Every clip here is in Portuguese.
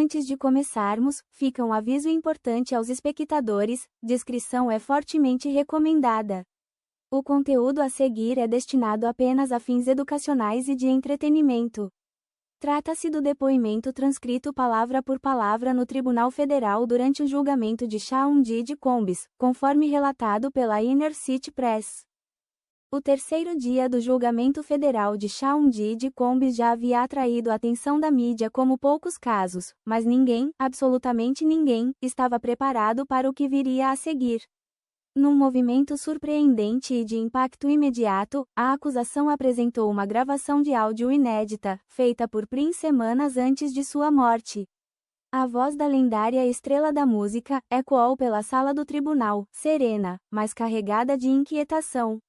Antes de começarmos, fica um aviso importante aos espectadores: discrição é fortemente recomendada. O conteúdo a seguir é destinado apenas a fins educacionais e de entretenimento. Trata-se do depoimento transcrito palavra por palavra no Tribunal Federal durante o julgamento de Shaun Diddy Combs, conforme relatado pela Inner City Press. O terceiro dia do julgamento federal de Shaun Diddy Combs já havia atraído a atenção da mídia como poucos casos, mas ninguém, absolutamente ninguém, estava preparado para o que viria a seguir. Num movimento surpreendente e de impacto imediato, a acusação apresentou uma gravação de áudio inédita, feita por Prince semanas antes de sua morte. A voz da lendária estrela da música ecoou pela sala do tribunal, serena, mas carregada de inquietação.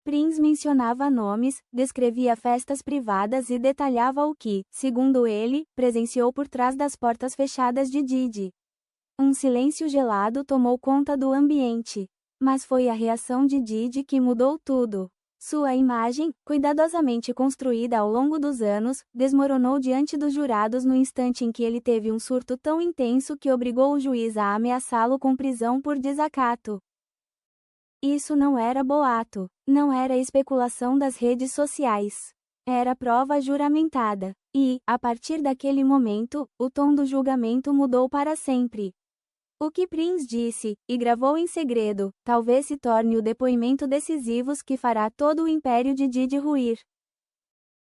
Prince mencionava nomes, descrevia festas privadas e detalhava o que, segundo ele, presenciou por trás das portas fechadas de Diddy. Um silêncio gelado tomou conta do ambiente. Mas foi a reação de Diddy que mudou tudo. Sua imagem, cuidadosamente construída ao longo dos anos, desmoronou diante dos jurados no instante em que ele teve um surto tão intenso que obrigou o juiz a ameaçá-lo com prisão por desacato. Isso não era boato, não era especulação das redes sociais. Era prova juramentada. E, a partir daquele momento, o tom do julgamento mudou para sempre. O que Prince disse, e gravou em segredo, talvez se torne o depoimento decisivo que fará todo o império de Diddy ruir.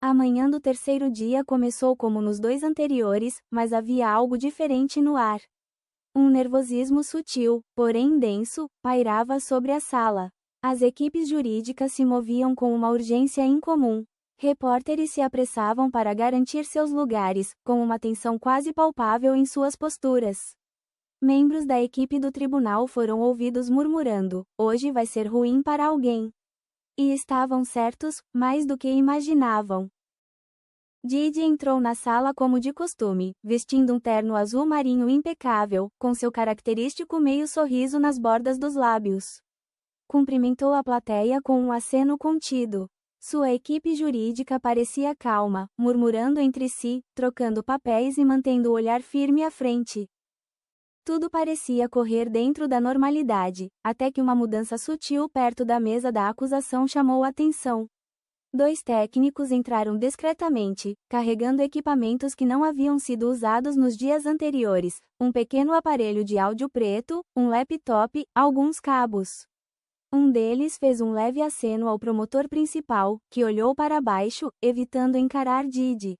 A manhã do terceiro dia começou como nos dois anteriores, mas havia algo diferente no ar. Um nervosismo sutil, porém denso, pairava sobre a sala. As equipes jurídicas se moviam com uma urgência incomum. Repórteres se apressavam para garantir seus lugares, com uma tensão quase palpável em suas posturas. Membros da equipe do tribunal foram ouvidos murmurando: hoje vai ser ruim para alguém. E estavam certos, mais do que imaginavam. Diddy entrou na sala como de costume, vestindo um terno azul marinho impecável, com seu característico meio sorriso nas bordas dos lábios. Cumprimentou a plateia com um aceno contido. Sua equipe jurídica parecia calma, murmurando entre si, trocando papéis e mantendo o olhar firme à frente. Tudo parecia correr dentro da normalidade, até que uma mudança sutil perto da mesa da acusação chamou a atenção. Dois técnicos entraram discretamente, carregando equipamentos que não haviam sido usados nos dias anteriores: um pequeno aparelho de áudio preto, um laptop, alguns cabos. Um deles fez um leve aceno ao promotor principal, que olhou para baixo, evitando encarar Diddy.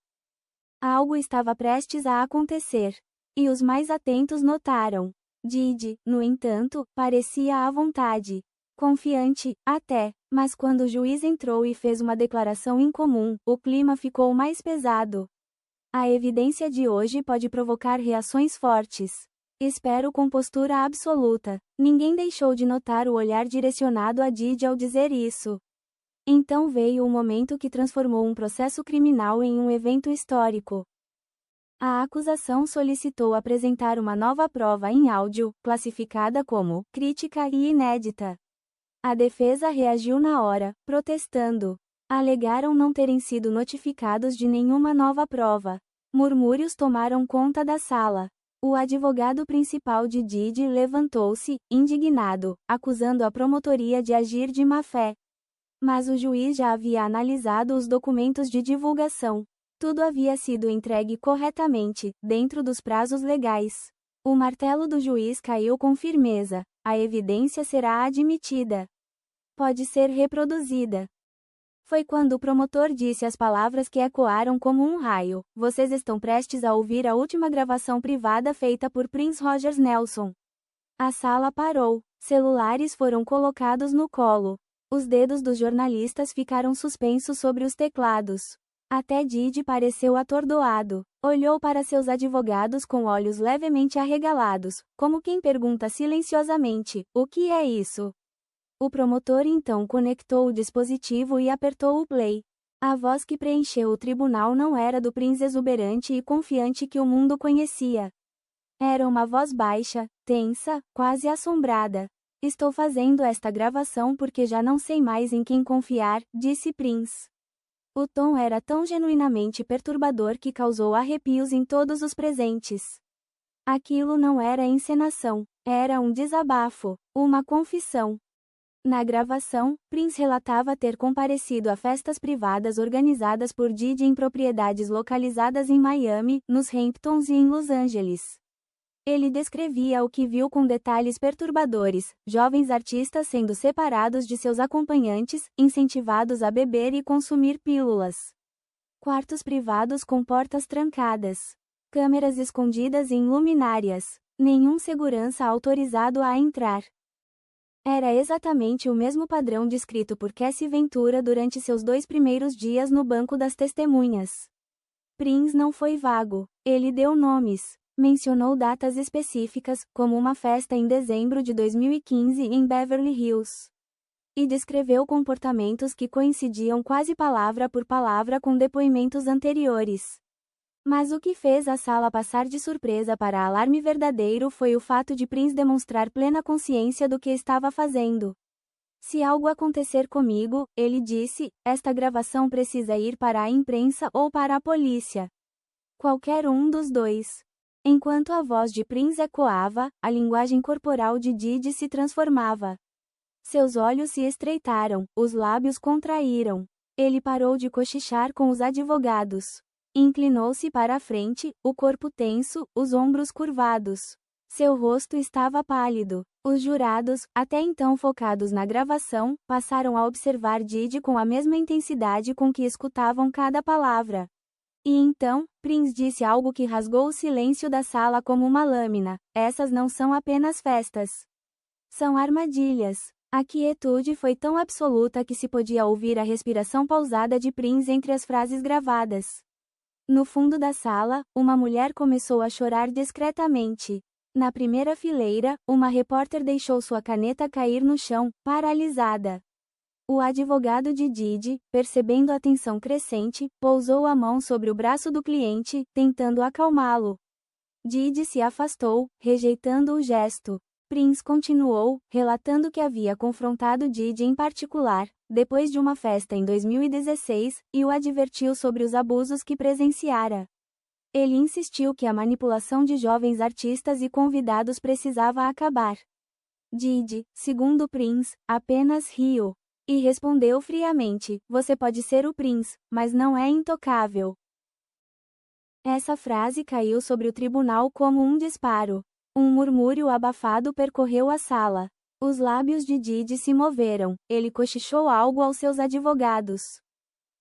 Algo estava prestes a acontecer. E os mais atentos notaram. Diddy, no entanto, parecia à vontade. Confiante, até, mas quando o juiz entrou e fez uma declaração incomum, o clima ficou mais pesado. A evidência de hoje pode provocar reações fortes. Espero com postura absoluta. Ninguém deixou de notar o olhar direcionado a Diddy ao dizer isso. Então veio o momento que transformou um processo criminal em um evento histórico. A acusação solicitou apresentar uma nova prova em áudio, classificada como crítica e inédita. A defesa reagiu na hora, protestando. Alegaram não terem sido notificados de nenhuma nova prova. Murmúrios tomaram conta da sala. O advogado principal de Diddy levantou-se, indignado, acusando a promotoria de agir de má-fé. Mas o juiz já havia analisado os documentos de divulgação. Tudo havia sido entregue corretamente, dentro dos prazos legais. O martelo do juiz caiu com firmeza. A evidência será admitida. Pode ser reproduzida. Foi quando o promotor disse as palavras que ecoaram como um raio: vocês estão prestes a ouvir a última gravação privada feita por Prince Rogers Nelson. A sala parou. Celulares foram colocados no colo. Os dedos dos jornalistas ficaram suspensos sobre os teclados. Até Diddy pareceu atordoado. Olhou para seus advogados com olhos levemente arregalados, como quem pergunta silenciosamente: o que é isso? O promotor então conectou o dispositivo e apertou o play. A voz que preencheu o tribunal não era do Prince exuberante e confiante que o mundo conhecia. Era uma voz baixa, tensa, quase assombrada. Estou fazendo esta gravação porque já não sei mais em quem confiar, disse Prince. O tom era tão genuinamente perturbador que causou arrepios em todos os presentes. Aquilo não era encenação, era um desabafo, uma confissão. Na gravação, Prince relatava ter comparecido a festas privadas organizadas por Diddy em propriedades localizadas em Miami, nos Hamptons e em Los Angeles. Ele descrevia o que viu com detalhes perturbadores: jovens artistas sendo separados de seus acompanhantes, incentivados a beber e consumir pílulas. Quartos privados com portas trancadas. Câmeras escondidas em luminárias. Nenhum segurança autorizado a entrar. Era exatamente o mesmo padrão descrito por Cassie Ventura durante seus 2 primeiros dias no banco das testemunhas. Prince não foi vago. Ele deu nomes. Mencionou datas específicas, como uma festa em dezembro de 2015 em Beverly Hills. E descreveu comportamentos que coincidiam quase palavra por palavra com depoimentos anteriores. Mas o que fez a sala passar de surpresa para alarme verdadeiro foi o fato de Prince demonstrar plena consciência do que estava fazendo. Se algo acontecer comigo, ele disse, esta gravação precisa ir para a imprensa ou para a polícia. Qualquer um dos dois. Enquanto a voz de Prince ecoava, a linguagem corporal de Diddy se transformava. Seus olhos se estreitaram, os lábios contraíram. Ele parou de cochichar com os advogados. Inclinou-se para a frente, o corpo tenso, os ombros curvados. Seu rosto estava pálido. Os jurados, até então focados na gravação, passaram a observar Diddy com a mesma intensidade com que escutavam cada palavra. E então, Prince disse algo que rasgou o silêncio da sala como uma lâmina: essas não são apenas festas. São armadilhas. A quietude foi tão absoluta que se podia ouvir a respiração pausada de Prince entre as frases gravadas. No fundo da sala, uma mulher começou a chorar discretamente. Na primeira fileira, uma repórter deixou sua caneta cair no chão, paralisada. O advogado de Diddy, percebendo a tensão crescente, pousou a mão sobre o braço do cliente, tentando acalmá-lo. Diddy se afastou, rejeitando o gesto. Prince continuou, relatando que havia confrontado Diddy em particular, depois de uma festa em 2016, e o advertiu sobre os abusos que presenciara. Ele insistiu que a manipulação de jovens artistas e convidados precisava acabar. Diddy, segundo Prince, apenas riu. E respondeu friamente: você pode ser o Prince, mas não é intocável. Essa frase caiu sobre o tribunal como um disparo. Um murmúrio abafado percorreu a sala. Os lábios de Diddy se moveram. Ele cochichou algo aos seus advogados.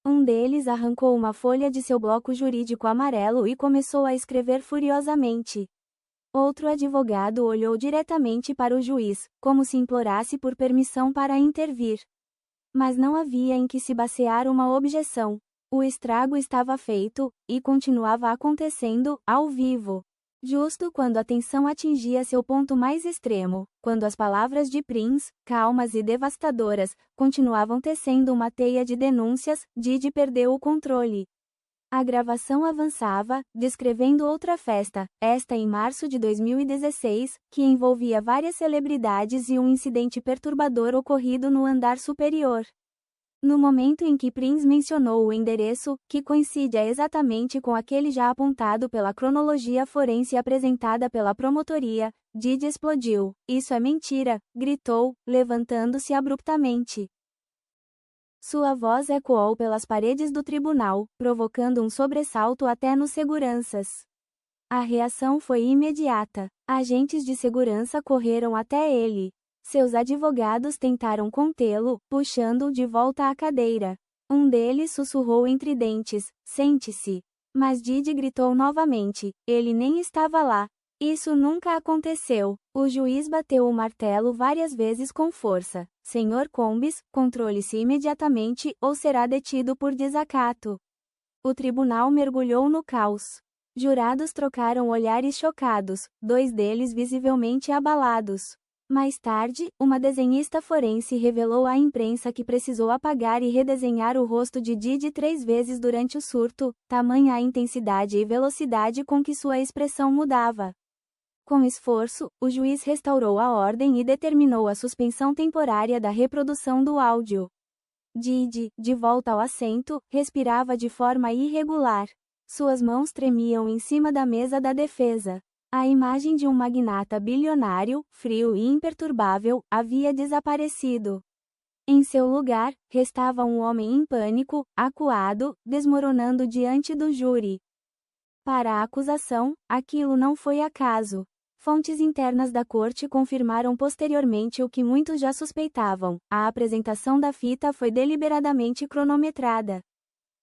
Um deles arrancou uma folha de seu bloco jurídico amarelo e começou a escrever furiosamente. Outro advogado olhou diretamente para o juiz, como se implorasse por permissão para intervir. Mas não havia em que se basear uma objeção. O estrago estava feito, e continuava acontecendo, ao vivo. Justo quando a tensão atingia seu ponto mais extremo, quando as palavras de Prince, calmas e devastadoras, continuavam tecendo uma teia de denúncias, Diddy perdeu o controle. A gravação avançava, descrevendo outra festa, esta em março de 2016, que envolvia várias celebridades e um incidente perturbador ocorrido no andar superior. No momento em que Prince mencionou o endereço, que coincide exatamente com aquele já apontado pela cronologia forense apresentada pela promotoria, Diddy explodiu. Isso é mentira, gritou, levantando-se abruptamente. Sua voz ecoou pelas paredes do tribunal, provocando um sobressalto até nos seguranças. A reação foi imediata. Agentes de segurança correram até ele. Seus advogados tentaram contê-lo, puxando-o de volta à cadeira. Um deles sussurrou entre dentes: sente-se. Mas Diddy gritou novamente: ele nem estava lá. Isso nunca aconteceu. O juiz bateu o martelo várias vezes com força. Senhor Combs, controle-se imediatamente ou será detido por desacato. O tribunal mergulhou no caos. Jurados trocaram olhares chocados, 2 deles visivelmente abalados. Mais tarde, uma desenhista forense revelou à imprensa que precisou apagar e redesenhar o rosto de Diddy 3 vezes durante o surto, tamanha a intensidade e velocidade com que sua expressão mudava. Com esforço, o juiz restaurou a ordem e determinou a suspensão temporária da reprodução do áudio. Didi, de volta ao assento, respirava de forma irregular. Suas mãos tremiam em cima da mesa da defesa. A imagem de um magnata bilionário, frio e imperturbável, havia desaparecido. Em seu lugar, restava um homem em pânico, acuado, desmoronando diante do júri. Para a acusação, aquilo não foi acaso. Fontes internas da corte confirmaram posteriormente o que muitos já suspeitavam: a apresentação da fita foi deliberadamente cronometrada.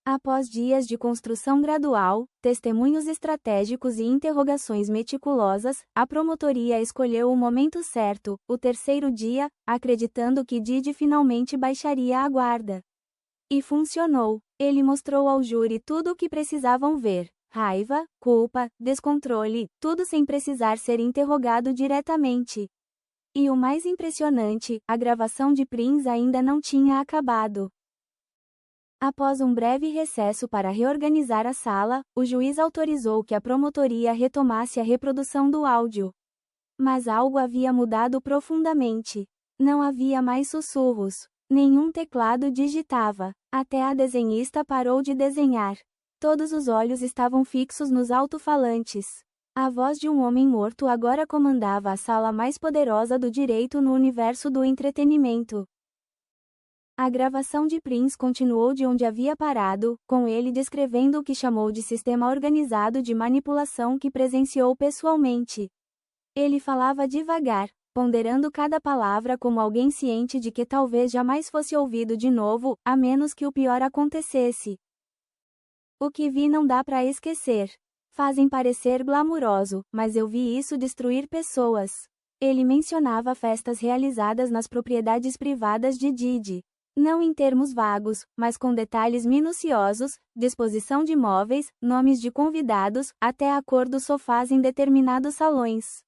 Após dias de construção gradual, testemunhos estratégicos e interrogações meticulosas, a promotoria escolheu o momento certo, o terceiro dia, acreditando que Didi finalmente baixaria a guarda. E funcionou. Ele mostrou ao júri tudo o que precisavam ver: raiva, culpa, descontrole, tudo sem precisar ser interrogado diretamente. E o mais impressionante, a gravação de Prince ainda não tinha acabado. Após um breve recesso para reorganizar a sala, o juiz autorizou que a promotoria retomasse a reprodução do áudio. Mas algo havia mudado profundamente. Não havia mais sussurros. Nenhum teclado digitava. Até a desenhista parou de desenhar. Todos os olhos estavam fixos nos alto-falantes. A voz de um homem morto agora comandava a sala mais poderosa do direito no universo do entretenimento. A gravação de Prince continuou de onde havia parado, com ele descrevendo o que chamou de sistema organizado de manipulação que presenciou pessoalmente. Ele falava devagar, ponderando cada palavra como alguém ciente de que talvez jamais fosse ouvido de novo, a menos que o pior acontecesse. O que vi não dá para esquecer. Fazem parecer glamuroso, mas eu vi isso destruir pessoas. Ele mencionava festas realizadas nas propriedades privadas de Didi. Não em termos vagos, mas com detalhes minuciosos, disposição de móveis, nomes de convidados, até a cor dos sofás em determinados salões.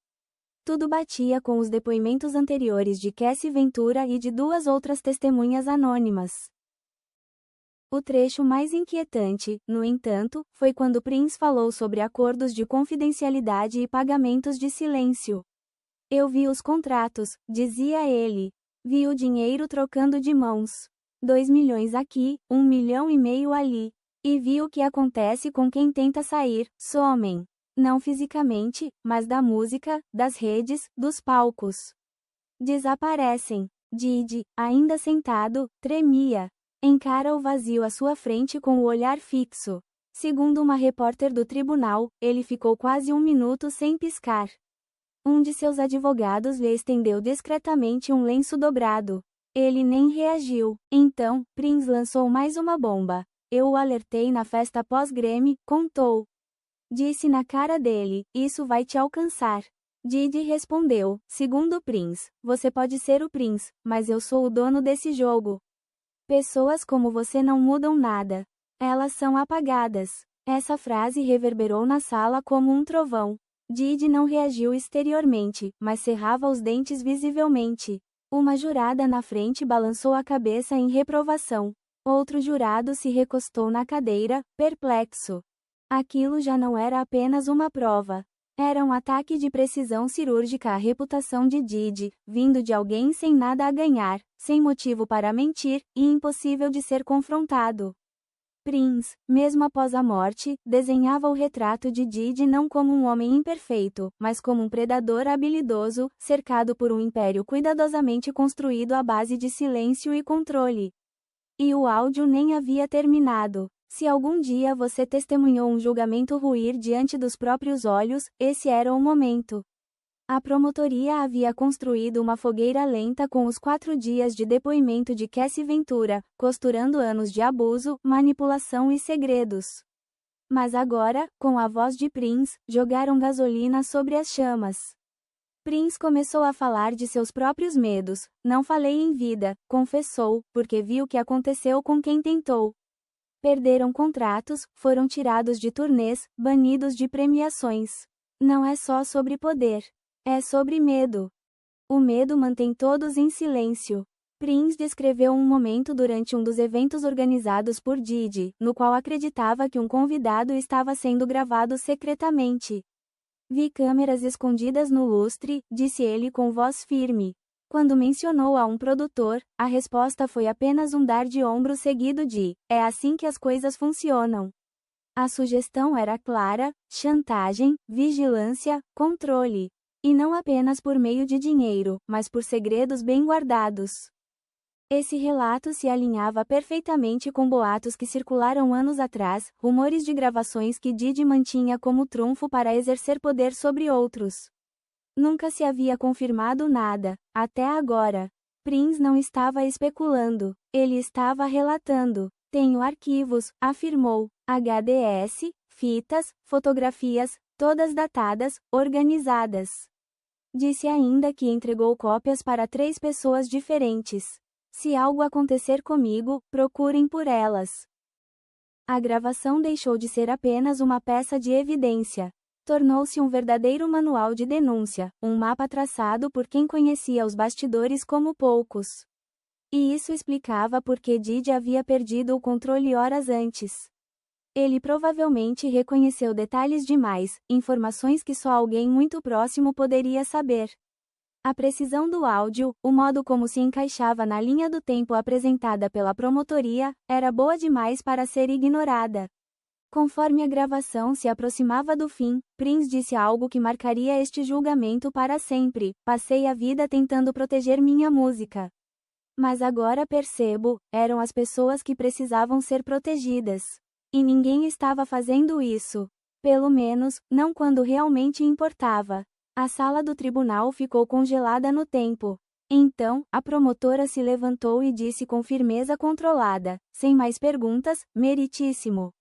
Tudo batia com os depoimentos anteriores de Cassie Ventura e de duas outras testemunhas anônimas. O trecho mais inquietante, no entanto, foi quando Prince falou sobre acordos de confidencialidade e pagamentos de silêncio. Eu vi os contratos, dizia ele. Vi o dinheiro trocando de mãos. 2 milhões aqui, 1,5 milhão ali. E vi o que acontece com quem tenta sair: somem. Não fisicamente, mas da música, das redes, dos palcos. Desaparecem. Didi, ainda sentado, tremia. Encara o vazio à sua frente com o olhar fixo. Segundo uma repórter do tribunal, ele ficou quase 1 minuto sem piscar. Um de seus advogados lhe estendeu discretamente um lenço dobrado. Ele nem reagiu. Então, Prince lançou mais uma bomba. Eu o alertei na festa pós-Grammy, contou. Disse na cara dele: isso vai te alcançar. Didi respondeu: segundo Prince, você pode ser o Prince, mas eu sou o dono desse jogo. Pessoas como você não mudam nada. Elas são apagadas. Essa frase reverberou na sala como um trovão. Didi não reagiu exteriormente, mas cerrava os dentes visivelmente. Uma jurada na frente balançou a cabeça em reprovação. Outro jurado se recostou na cadeira, perplexo. Aquilo já não era apenas uma prova. Era um ataque de precisão cirúrgica à reputação de Didi, vindo de alguém sem nada a ganhar, sem motivo para mentir, e impossível de ser confrontado. Prince, mesmo após a morte, desenhava o retrato de Didi não como um homem imperfeito, mas como um predador habilidoso, cercado por um império cuidadosamente construído à base de silêncio e controle. E o áudio nem havia terminado. Se algum dia você testemunhou um julgamento ruir diante dos próprios olhos, esse era o momento. A promotoria havia construído uma fogueira lenta com os 4 dias de depoimento de Cassie Ventura, costurando anos de abuso, manipulação e segredos. Mas agora, com a voz de Prince, jogaram gasolina sobre as chamas. Prince começou a falar de seus próprios medos. Não falei em vida, confessou, porque vi o que aconteceu com quem tentou. Perderam contratos, foram tirados de turnês, banidos de premiações. Não é só sobre poder. É sobre medo. O medo mantém todos em silêncio. Prince descreveu um momento durante um dos eventos organizados por Didi, no qual acreditava que um convidado estava sendo gravado secretamente. Vi câmeras escondidas no lustre, disse ele com voz firme. Quando mencionou a um produtor, a resposta foi apenas um dar de ombros seguido de: é assim que as coisas funcionam. A sugestão era clara: chantagem, vigilância, controle. E não apenas por meio de dinheiro, mas por segredos bem guardados. Esse relato se alinhava perfeitamente com boatos que circularam anos atrás, rumores de gravações que Didi mantinha como trunfo para exercer poder sobre outros. Nunca se havia confirmado nada, até agora. Prince não estava especulando, ele estava relatando. Tenho arquivos, afirmou, HDS, fitas, fotografias, todas datadas, organizadas. Disse ainda que entregou cópias para 3 pessoas diferentes. Se algo acontecer comigo, procurem por elas. A gravação deixou de ser apenas uma peça de evidência. Tornou-se um verdadeiro manual de denúncia, um mapa traçado por quem conhecia os bastidores como poucos. E isso explicava por que Didi havia perdido o controle horas antes. Ele provavelmente reconheceu detalhes demais, informações que só alguém muito próximo poderia saber. A precisão do áudio, o modo como se encaixava na linha do tempo apresentada pela promotoria, era boa demais para ser ignorada. Conforme a gravação se aproximava do fim, Prince disse algo que marcaria este julgamento para sempre: passei a vida tentando proteger minha música. Mas agora percebo, eram as pessoas que precisavam ser protegidas. E ninguém estava fazendo isso. Pelo menos, não quando realmente importava. A sala do tribunal ficou congelada no tempo. Então, a promotora se levantou e disse com firmeza controlada: sem mais perguntas, meritíssimo.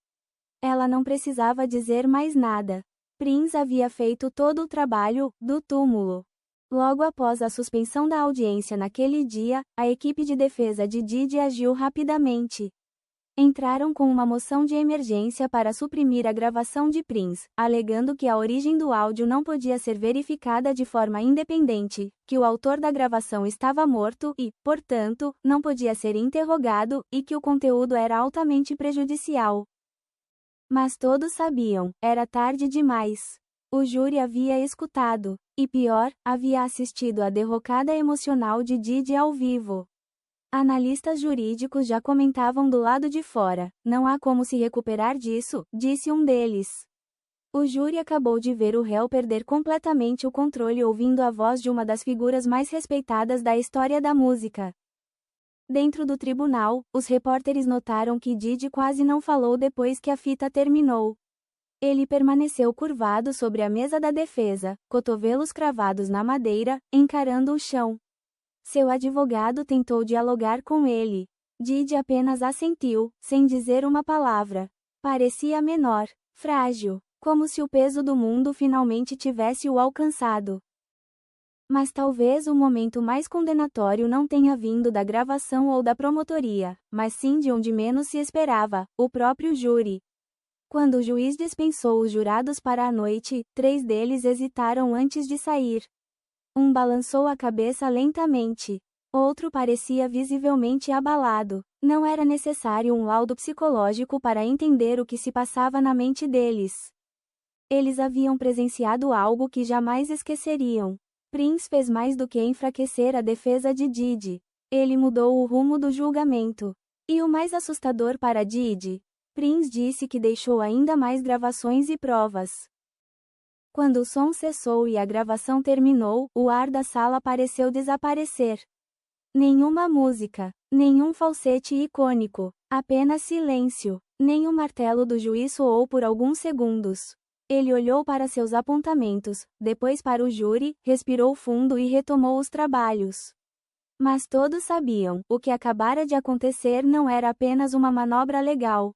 Ela não precisava dizer mais nada. Prince havia feito todo o trabalho do túmulo. Logo após a suspensão da audiência naquele dia, a equipe de defesa de Didi agiu rapidamente. Entraram com uma moção de emergência para suprimir a gravação de Prince, alegando que a origem do áudio não podia ser verificada de forma independente, que o autor da gravação estava morto e, portanto, não podia ser interrogado, e que o conteúdo era altamente prejudicial. Mas todos sabiam, era tarde demais. O júri havia escutado, e pior, havia assistido à derrocada emocional de Didi ao vivo. Analistas jurídicos já comentavam do lado de fora: não há como se recuperar disso, disse um deles. O júri acabou de ver o réu perder completamente o controle ouvindo a voz de uma das figuras mais respeitadas da história da música. Dentro do tribunal, os repórteres notaram que Didi quase não falou depois que a fita terminou. Ele permaneceu curvado sobre a mesa da defesa, cotovelos cravados na madeira, encarando o chão. Seu advogado tentou dialogar com ele. Didi apenas assentiu, sem dizer uma palavra. Parecia menor, frágil, como se o peso do mundo finalmente tivesse o alcançado. Mas talvez o momento mais condenatório não tenha vindo da gravação ou da promotoria, mas sim de onde menos se esperava: o próprio júri. Quando o juiz dispensou os jurados para a noite, 3 deles hesitaram antes de sair. Um balançou a cabeça lentamente. Outro parecia visivelmente abalado. Não era necessário um laudo psicológico para entender o que se passava na mente deles. Eles haviam presenciado algo que jamais esqueceriam. Prince fez mais do que enfraquecer a defesa de Didi. Ele mudou o rumo do julgamento. E o mais assustador para Didi, Prince disse que deixou ainda mais gravações e provas. Quando o som cessou e a gravação terminou, o ar da sala pareceu desaparecer. Nenhuma música, nenhum falsete icônico, apenas silêncio. Nem o martelo do juiz soou por alguns segundos. Ele olhou para seus apontamentos, depois para o júri, respirou fundo e retomou os trabalhos. Mas todos sabiam, o que acabara de acontecer não era apenas uma manobra legal.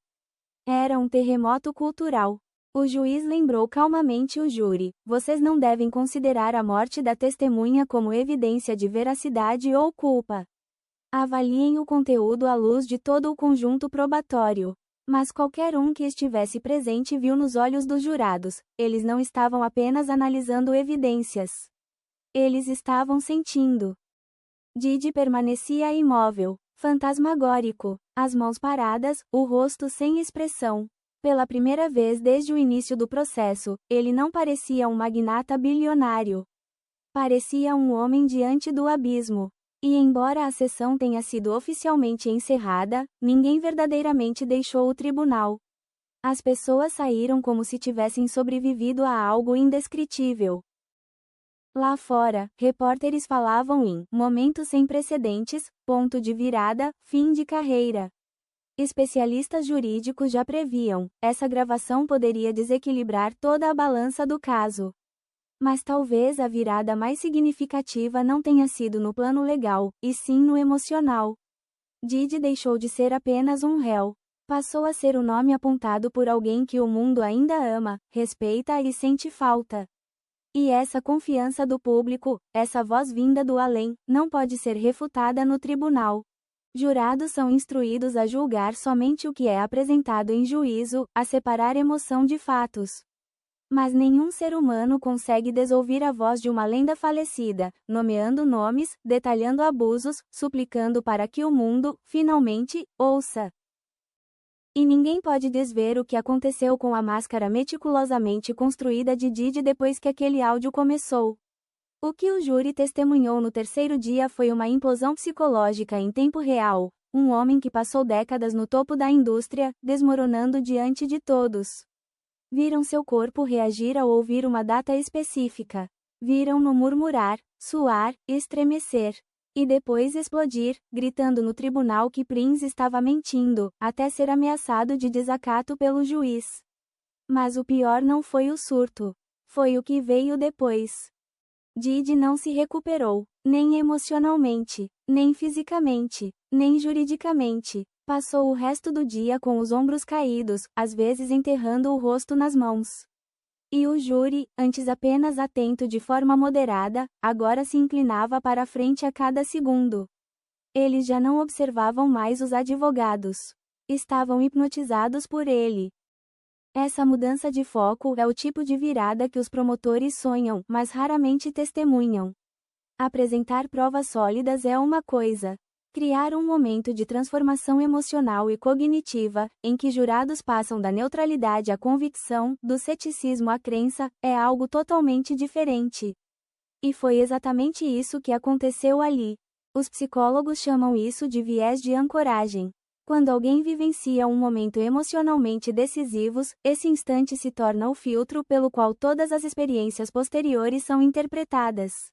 Era um terremoto cultural. O juiz lembrou calmamente o júri: vocês não devem considerar a morte da testemunha como evidência de veracidade ou culpa. Avaliem o conteúdo à luz de todo o conjunto probatório. Mas qualquer um que estivesse presente viu nos olhos dos jurados, eles não estavam apenas analisando evidências. Eles estavam sentindo. Didi permanecia imóvel, fantasmagórico, as mãos paradas, o rosto sem expressão. Pela primeira vez desde o início do processo, ele não parecia um magnata bilionário. Parecia um homem diante do abismo. E embora a sessão tenha sido oficialmente encerrada, ninguém verdadeiramente deixou o tribunal. As pessoas saíram como se tivessem sobrevivido a algo indescritível. Lá fora, repórteres falavam em "momento sem precedentes, ponto de virada, fim de carreira". Especialistas jurídicos já previam, essa gravação poderia desequilibrar toda a balança do caso. Mas talvez a virada mais significativa não tenha sido no plano legal, e sim no emocional. Didi deixou de ser apenas um réu. Passou a ser o nome apontado por alguém que o mundo ainda ama, respeita e sente falta. E essa confiança do público, essa voz vinda do além, não pode ser refutada no tribunal. Jurados são instruídos a julgar somente o que é apresentado em juízo, a separar emoção de fatos. Mas nenhum ser humano consegue desouvir a voz de uma lenda falecida, nomeando nomes, detalhando abusos, suplicando para que o mundo, finalmente, ouça. E ninguém pode desver o que aconteceu com a máscara meticulosamente construída de Didi depois que aquele áudio começou. O que o júri testemunhou no terceiro dia foi uma implosão psicológica em tempo real, um homem que passou décadas no topo da indústria, desmoronando diante de todos. Viram seu corpo reagir ao ouvir uma data específica. Viram-no murmurar, suar, estremecer. E depois explodir, gritando no tribunal que Prince estava mentindo, até ser ameaçado de desacato pelo juiz. Mas o pior não foi o surto. Foi o que veio depois. Didi não se recuperou, nem emocionalmente, nem fisicamente, nem juridicamente. Passou o resto do dia com os ombros caídos, às vezes enterrando o rosto nas mãos. E o júri, antes apenas atento de forma moderada, agora se inclinava para a frente a cada segundo. Eles já não observavam mais os advogados. Estavam hipnotizados por ele. Essa mudança de foco é o tipo de virada que os promotores sonham, mas raramente testemunham. Apresentar provas sólidas é uma coisa. Criar um momento de transformação emocional e cognitiva, em que jurados passam da neutralidade à convicção, do ceticismo à crença, é algo totalmente diferente. E foi exatamente isso que aconteceu ali. Os psicólogos chamam isso de viés de ancoragem. Quando alguém vivencia um momento emocionalmente decisivo, esse instante se torna o filtro pelo qual todas as experiências posteriores são interpretadas.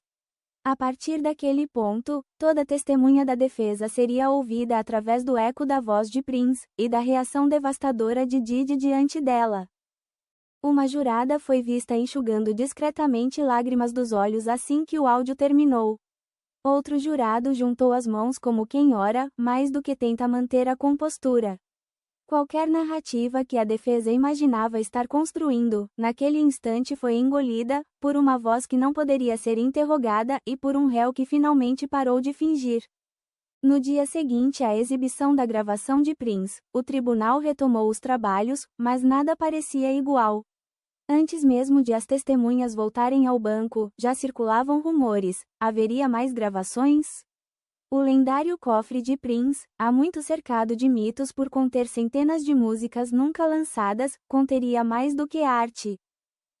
A partir daquele ponto, toda testemunha da defesa seria ouvida através do eco da voz de Prince, e da reação devastadora de Didi diante dela. Uma jurada foi vista enxugando discretamente lágrimas dos olhos assim que o áudio terminou. Outro jurado juntou as mãos como quem ora, mais do que tenta manter a compostura. Qualquer narrativa que a defesa imaginava estar construindo, naquele instante foi engolida, por uma voz que não poderia ser interrogada e por um réu que finalmente parou de fingir. No dia seguinte à exibição da gravação de Prince, o tribunal retomou os trabalhos, mas nada parecia igual. Antes mesmo de as testemunhas voltarem ao banco, já circulavam rumores: haveria mais gravações? O lendário cofre de Prince, há muito cercado de mitos por conter centenas de músicas nunca lançadas, conteria mais do que arte.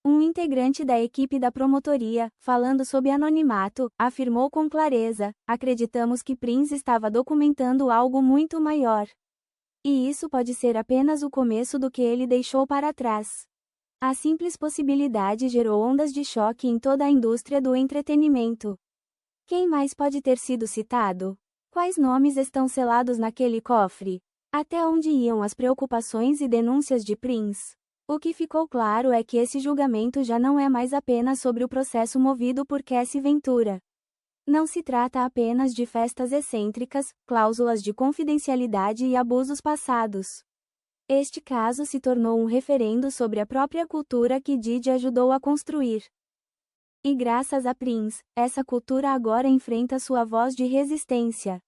Um integrante da equipe da promotoria, falando sob anonimato, afirmou com clareza: acreditamos que Prince estava documentando algo muito maior. E isso pode ser apenas o começo do que ele deixou para trás. A simples possibilidade gerou ondas de choque em toda a indústria do entretenimento. Quem mais pode ter sido citado? Quais nomes estão selados naquele cofre? Até onde iam as preocupações e denúncias de Prince? O que ficou claro é que esse julgamento já não é mais apenas sobre o processo movido por Cassie Ventura. Não se trata apenas de festas excêntricas, cláusulas de confidencialidade e abusos passados. Este caso se tornou um referendo sobre a própria cultura que Didi ajudou a construir. E graças a Prince, essa cultura agora enfrenta sua voz de resistência.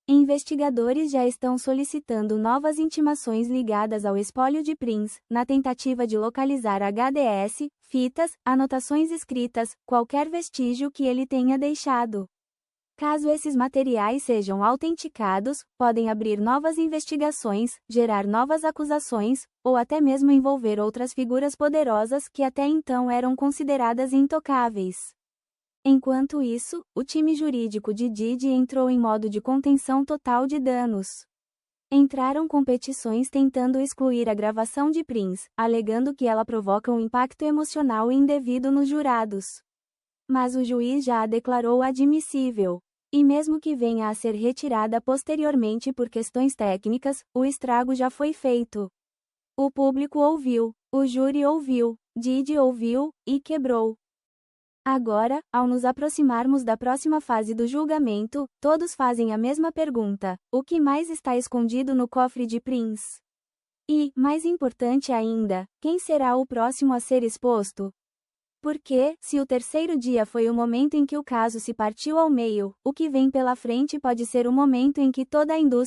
Investigadores já estão solicitando novas intimações ligadas ao espólio de Prince, na tentativa de localizar HDS, fitas, anotações escritas, qualquer vestígio que ele tenha deixado. Caso esses materiais sejam autenticados, podem abrir novas investigações, gerar novas acusações, ou até mesmo envolver outras figuras poderosas que até então eram consideradas intocáveis. Enquanto isso, o time jurídico de Didi entrou em modo de contenção total de danos. Entraram com petições tentando excluir a gravação de Prince, alegando que ela provoca um impacto emocional indevido nos jurados. Mas o juiz já a declarou admissível. E mesmo que venha a ser retirada posteriormente por questões técnicas, o estrago já foi feito. O público ouviu, o júri ouviu, Didi ouviu, e quebrou. Agora, ao nos aproximarmos da próxima fase do julgamento, todos fazem a mesma pergunta: o que mais está escondido no cofre de Prince? E, mais importante ainda, quem será o próximo a ser exposto? Porque, se o terceiro dia foi o momento em que o caso se partiu ao meio, o que vem pela frente pode ser o momento em que toda a indústria